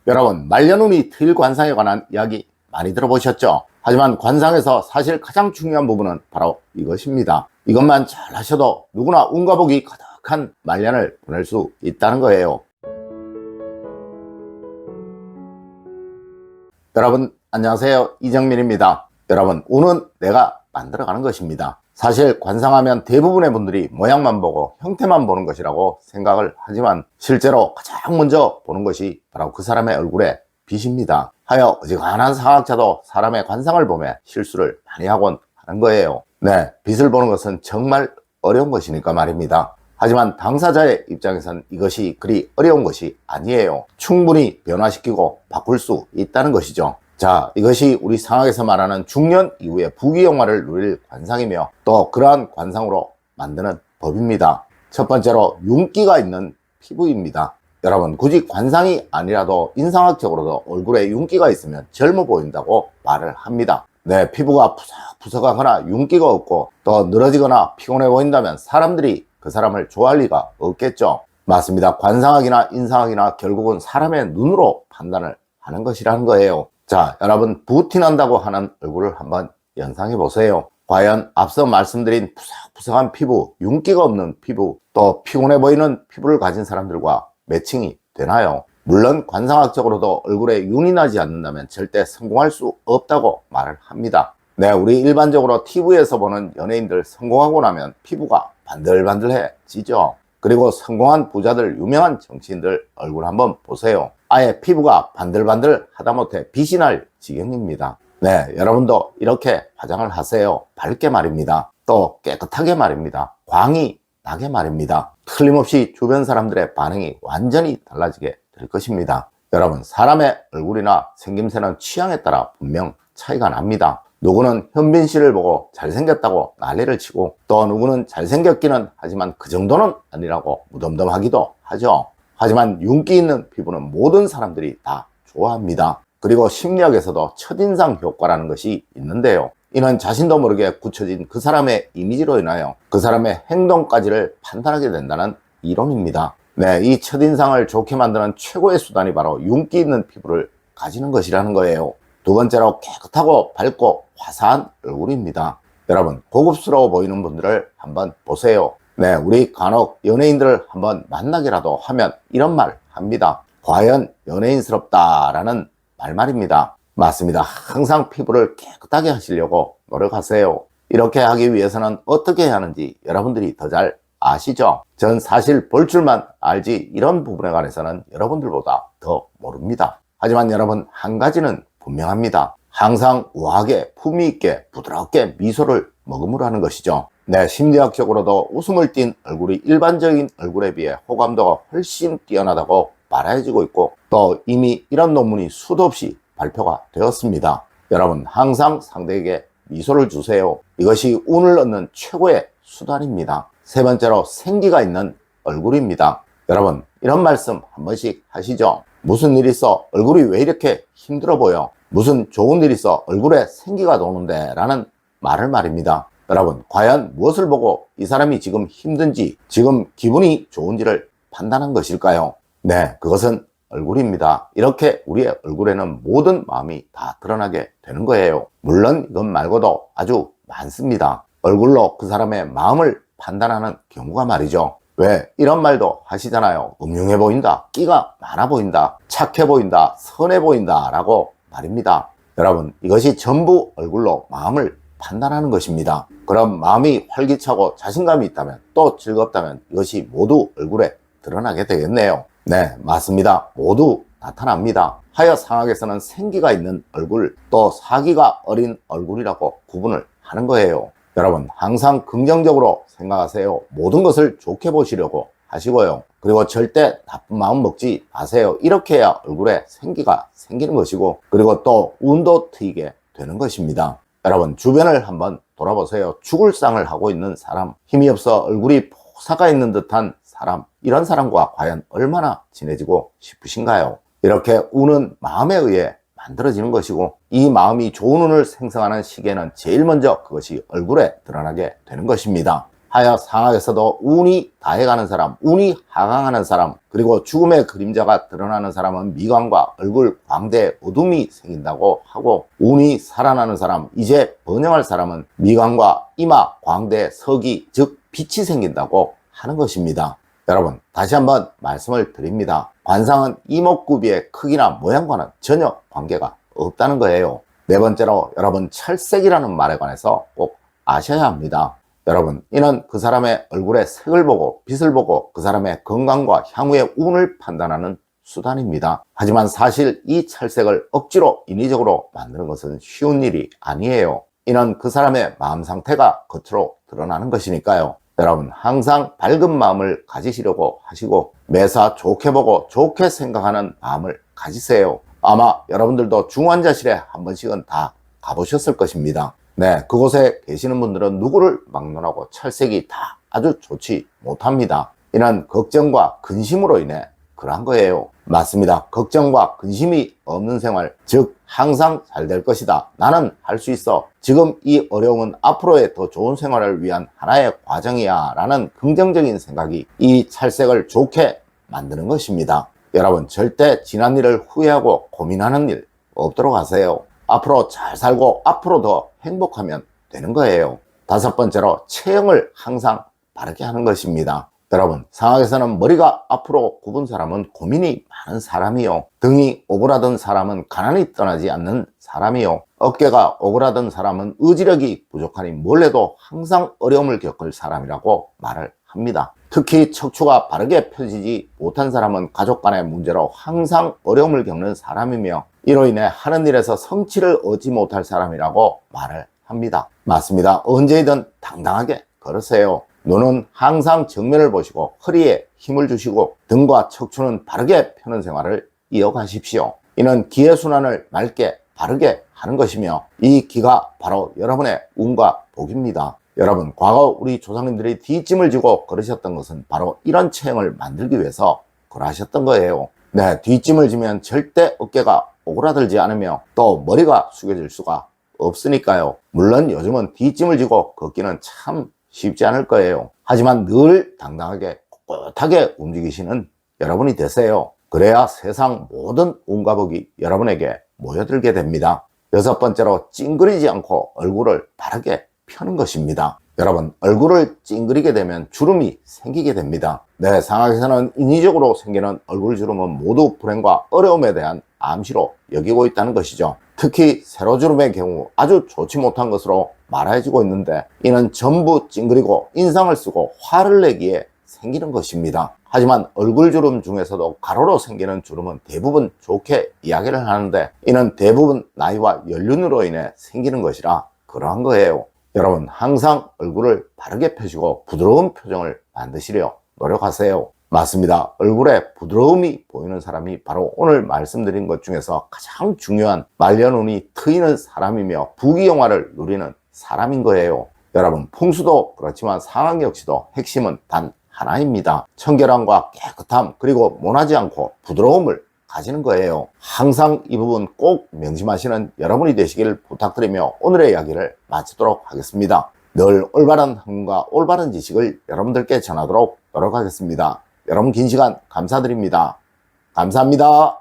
여러분, 말년운이 트일 관상에 관한 이야기 많이 들어보셨죠? 하지만 관상에서 사실 가장 중요한 부분은 바로 이것입니다. 이것만 잘 하셔도 누구나 운과 복이 가득한 말년을 보낼 수 있다는 거예요. 여러분 안녕하세요, 이정민입니다. 여러분, 운은 내가 만들어가는 것입니다. 사실 관상하면 대부분의 분들이 모양만 보고 형태만 보는 것이라고 생각을 하지만 실제로 가장 먼저 보는 것이 바로 그 사람의 얼굴의 빛입니다. 하여 어지간한 사학자도 사람의 관상을 보며 실수를 많이 하곤 하는 거예요. 네, 빛을 보는 것은 정말 어려운 것이니까 말입니다. 하지만 당사자의 입장에선 이것이 그리 어려운 것이 아니에요. 충분히 변화시키고 바꿀 수 있다는 것이죠. 자, 이것이 우리 상학에서 말하는 중년 이후에 부귀영화를 누릴 관상이며 또 그러한 관상으로 만드는 법입니다. 첫 번째로 윤기가 있는 피부입니다. 여러분, 굳이 관상이 아니라도 인상학적으로도 얼굴에 윤기가 있으면 젊어 보인다고 말을 합니다. 네, 피부가 푸석푸석하거나 윤기가 없고 또 늘어지거나 피곤해 보인다면 사람들이 그 사람을 좋아할 리가 없겠죠. 맞습니다. 관상학이나 인상학이나 결국은 사람의 눈으로 판단을 하는 것이라는 거예요. 자, 여러분, 부티난다고 하는 얼굴을 한번 연상해 보세요. 과연 앞서 말씀드린 푸석푸석한 피부, 윤기가 없는 피부, 또 피곤해 보이는 피부를 가진 사람들과 매칭이 되나요? 물론 관상학적으로도 얼굴에 윤이 나지 않는다면 절대 성공할 수 없다고 말을 합니다. 네, 우리 일반적으로 TV에서 보는 연예인들 성공하고 나면 피부가 반들반들해지죠. 그리고 성공한 부자들, 유명한 정치인들 얼굴 한번 보세요. 아예 피부가 반들반들 하다못해 빛이 날 지경입니다. 네, 여러분도 이렇게 화장을 하세요. 밝게 말입니다. 또 깨끗하게 말입니다. 광이 나게 말입니다. 틀림없이 주변 사람들의 반응이 완전히 달라지게 될 것입니다. 여러분, 사람의 얼굴이나 생김새는 취향에 따라 분명 차이가 납니다. 누구는 현빈 씨를 보고 잘생겼다고 난리를 치고 또 누구는 잘생겼기는 하지만 그 정도는 아니라고 무덤덤하기도 하죠. 하지만 윤기 있는 피부는 모든 사람들이 다 좋아합니다. 그리고 심리학에서도 첫인상 효과라는 것이 있는데요. 이는 자신도 모르게 굳혀진 그 사람의 이미지로 인하여 그 사람의 행동까지를 판단하게 된다는 이론입니다. 네, 이 첫인상을 좋게 만드는 최고의 수단이 바로 윤기 있는 피부를 가지는 것이라는 거예요. 두 번째로 깨끗하고 밝고 화사한 얼굴입니다. 여러분, 고급스러워 보이는 분들을 한번 보세요. 네, 우리 간혹 연예인들을 한번 만나기라도 하면 이런 말 합니다. 과연 연예인스럽다라는 말입니다. 맞습니다. 항상 피부를 깨끗하게 하시려고 노력하세요. 이렇게 하기 위해서는 어떻게 해야 하는지 여러분들이 더 잘 아시죠? 전 사실 볼 줄만 알지 이런 부분에 관해서는 여러분들보다 더 모릅니다. 하지만 여러분, 한 가지는 분명합니다. 항상 우아하게 품위 있게 부드럽게 미소를 머금으라 하는 것이죠. 네, 심리학적으로도 웃음을 띤 얼굴이 일반적인 얼굴에 비해 호감도가 훨씬 뛰어나다고 말해지고 있고 또 이미 이런 논문이 수도 없이 발표가 되었습니다. 여러분, 항상 상대에게 미소를 주세요. 이것이 운을 얻는 최고의 수단입니다. 세 번째로 생기가 있는 얼굴입니다. 여러분, 이런 말씀 한 번씩 하시죠. 무슨 일 있어? 얼굴이 왜 이렇게 힘들어 보여? 무슨 좋은 일 있어? 얼굴에 생기가 도는데? 라는 말을 말입니다. 여러분, 과연 무엇을 보고 이 사람이 지금 힘든지, 지금 기분이 좋은지를 판단한 것일까요? 네, 그것은 얼굴입니다. 이렇게 우리의 얼굴에는 모든 마음이 다 드러나게 되는 거예요. 물론 이것 말고도 아주 많습니다. 얼굴로 그 사람의 마음을 판단하는 경우가 말이죠. 왜? 이런 말도 하시잖아요. 음흉해 보인다, 끼가 많아 보인다, 착해 보인다, 선해 보인다 라고 말입니다. 여러분, 이것이 전부 얼굴로 마음을 판단하는 것입니다. 그럼 마음이 활기차고 자신감이 있다면 또 즐겁다면 이것이 모두 얼굴에 드러나게 되겠네요. 네, 맞습니다. 모두 나타납니다. 하여 상학에서는 생기가 있는 얼굴, 또 사기가 어린 얼굴이라고 구분을 하는 거예요. 여러분, 항상 긍정적으로 생각하세요. 모든 것을 좋게 보시려고 하시고요. 그리고 절대 나쁜 마음 먹지 마세요. 이렇게 해야 얼굴에 생기가 생기는 것이고 그리고 또 운도 트이게 되는 것입니다. 여러분, 주변을 한번 돌아보세요. 죽을 상을 하고 있는 사람, 힘이 없어 얼굴이 포사가 있는 듯한 사람, 이런 사람과 과연 얼마나 친해지고 싶으신가요? 이렇게 운은 마음에 의해 만들어지는 것이고 이 마음이 좋은 운을 생성하는 시기에는 제일 먼저 그것이 얼굴에 드러나게 되는 것입니다. 하여 상학에서도 운이 다해가는 사람, 운이 하강하는 사람, 그리고 죽음의 그림자가 드러나는 사람은 미관과 얼굴, 광대, 어둠이 생긴다고 하고, 운이 살아나는 사람, 이제 번영할 사람은 미관과 이마, 광대, 서기, 즉 빛이 생긴다고 하는 것입니다. 여러분, 다시 한번 말씀을 드립니다. 관상은 이목구비의 크기나 모양과는 전혀 관계가 없다는 거예요. 네 번째로, 여러분, 철색이라는 말에 관해서 꼭 아셔야 합니다. 여러분, 이는 그 사람의 얼굴의 색을 보고 빛을 보고 그 사람의 건강과 향후의 운을 판단하는 수단입니다. 하지만 사실 이 철색을 억지로 인위적으로 만드는 것은 쉬운 일이 아니에요. 이는 그 사람의 마음 상태가 겉으로 드러나는 것이니까요. 여러분, 항상 밝은 마음을 가지시려고 하시고 매사 좋게 보고 좋게 생각하는 마음을 가지세요. 아마 여러분들도 중환자실에 한 번씩은 다 가보셨을 것입니다. 네, 그곳에 계시는 분들은 누구를 막론하고 철색이 다 아주 좋지 못합니다. 이는 걱정과 근심으로 인해 그러한 거예요. 맞습니다. 걱정과 근심이 없는 생활, 즉 항상 잘 될 것이다, 나는 할 수 있어, 지금 이 어려움은 앞으로의 더 좋은 생활을 위한 하나의 과정이야 라는 긍정적인 생각이 이 찰색을 좋게 만드는 것입니다. 여러분, 절대 지난 일을 후회하고 고민하는 일 없도록 하세요. 앞으로 잘 살고 앞으로 더 행복하면 되는 거예요. 다섯 번째로, 체형을 항상 바르게 하는 것입니다. 여러분, 상학에서는 머리가 앞으로 굽은 사람은 고민이 많은 사람이요, 등이 오그라든 사람은 가난이 떠나지 않는 사람이요, 어깨가 오그라든 사람은 의지력이 부족하니 뭘 해도 항상 어려움을 겪을 사람이라고 말을 합니다. 특히 척추가 바르게 펴지지 못한 사람은 가족 간의 문제로 항상 어려움을 겪는 사람이며 이로 인해 하는 일에서 성취를 얻지 못할 사람이라고 말을 합니다. 맞습니다. 언제든 당당하게 걸으세요. 눈은 항상 정면을 보시고 허리에 힘을 주시고 등과 척추는 바르게 펴는 생활을 이어가십시오. 이는 기의 순환을 맑게 바르게 하는 것이며 이 기가 바로 여러분의 운과 복입니다. 여러분, 과거 우리 조상님들이 뒷짐을 지고 걸으셨던 것은 바로 이런 체형을 만들기 위해서 그러하셨던 거예요. 네, 뒷짐을 지면 절대 어깨가 오그라들지 않으며 또 머리가 숙여질 수가 없으니까요. 물론 요즘은 뒷짐을 지고 걷기는 참 쉽지 않을 거예요. 하지만 늘 당당하게 꼿꼿하게 움직이시는 여러분이 되세요. 그래야 세상 모든 운과 복이 여러분에게 모여들게 됩니다. 여섯 번째로, 찡그리지 않고 얼굴을 바르게 펴는 것입니다. 여러분, 얼굴을 찡그리게 되면 주름이 생기게 됩니다. 네, 상학에서는 인위적으로 생기는 얼굴 주름은 모두 불행과 어려움에 대한 암시로 여기고 있다는 것이죠. 특히 세로주름의 경우 아주 좋지 못한 것으로 말해지고 있는데 이는 전부 찡그리고 인상을 쓰고 화를 내기에 생기는 것입니다. 하지만 얼굴주름 중에서도 가로로 생기는 주름은 대부분 좋게 이야기를 하는데 이는 대부분 나이와 연륜으로 인해 생기는 것이라 그러한 거예요. 여러분, 항상 얼굴을 바르게 펴시고 부드러운 표정을 만드시려 노력하세요. 맞습니다. 얼굴에 부드러움이 보이는 사람이 바로 오늘 말씀드린 것 중에서 가장 중요한 말년운이 트이는 사람이며 부귀영화를 누리는 사람인 거예요. 여러분, 풍수도 그렇지만 상황 역시도 핵심은 단 하나입니다. 청결함과 깨끗함, 그리고 모나지 않고 부드러움을 가지는 거예요. 항상 이 부분 꼭 명심하시는 여러분이 되시길 부탁드리며 오늘의 이야기를 마치도록 하겠습니다. 늘 올바른 학문과 올바른 지식을 여러분들께 전하도록 노력하겠습니다. 여러분, 긴 시간 감사드립니다. 감사합니다.